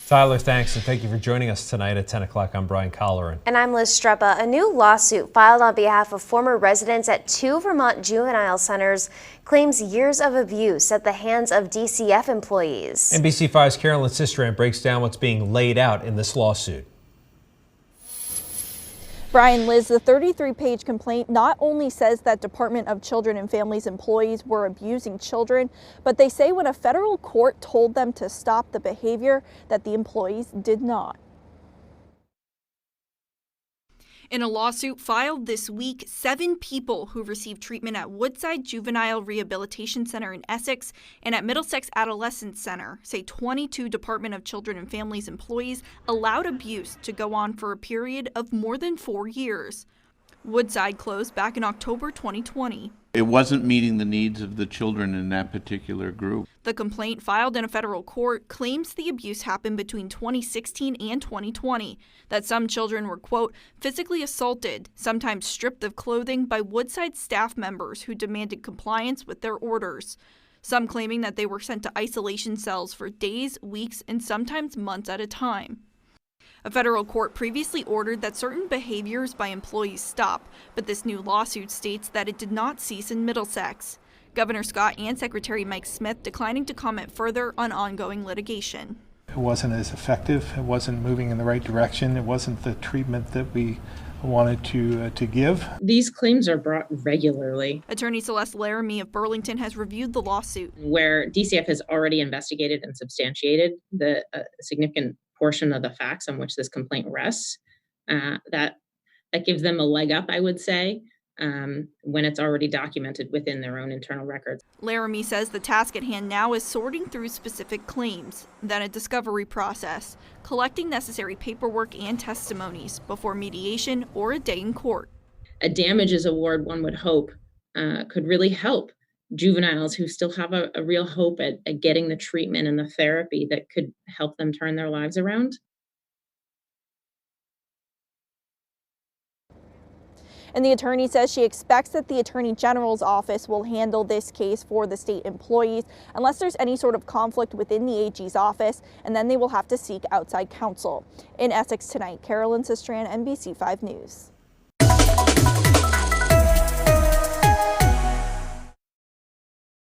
Tyler, thanks, and thank you for joining us tonight at 10 o'clock. I'm Brian Colleran. And I'm Liz Streppa. A new lawsuit filed on behalf of former residents at 2 Vermont juvenile centers claims years of abuse at the hands of DCF employees. NBC5's Carolyn Sistrand breaks down what's being laid out in this lawsuit. Brian, Liz, the 33-page complaint not only says that Department of Children and Families employees were abusing children, but they say when a federal court told them to stop the behavior that the employees did not. In a lawsuit filed this week, 7 people who received treatment at Woodside Juvenile Rehabilitation Center in Essex and at Middlesex Adolescent Center say 22 Department of Children and Families employees allowed abuse to go on for a period of more than 4 years. Woodside closed back in October 2020. It wasn't meeting the needs of the children in that particular group. The complaint filed in a federal court claims the abuse happened between 2016 and 2020, that some children were, quote, physically assaulted, sometimes stripped of clothing by Woodside staff members who demanded compliance with their orders. Some claiming that they were sent to isolation cells for days, weeks, and sometimes months at a time. A federal court previously ordered that certain behaviors by employees stop, but this new lawsuit states that it did not cease in Middlesex. Governor Scott and Secretary Mike Smith declining to comment further on ongoing litigation. It wasn't as effective. It wasn't moving in the right direction. It wasn't the treatment that we wanted to give. These claims are brought regularly. Attorney Celeste Laramie of Burlington has reviewed the lawsuit, where DCF has already investigated and substantiated the significant portion of the facts on which this complaint rests. That gives them a leg up, I would say, when it's already documented within their own internal records. Laramie says the task at hand now is sorting through specific claims, then a discovery process, collecting necessary paperwork and testimonies before mediation or a day in court. A damages award, one would hope, could really help juveniles who still have a real hope at getting the treatment and the therapy that could help them turn their lives around. And the attorney says she expects that the Attorney General's office will handle this case for the state employees unless there's any sort of conflict within the AG's office, and then they will have to seek outside counsel. In Essex tonight, Carolyn Sistrand, NBC5 News.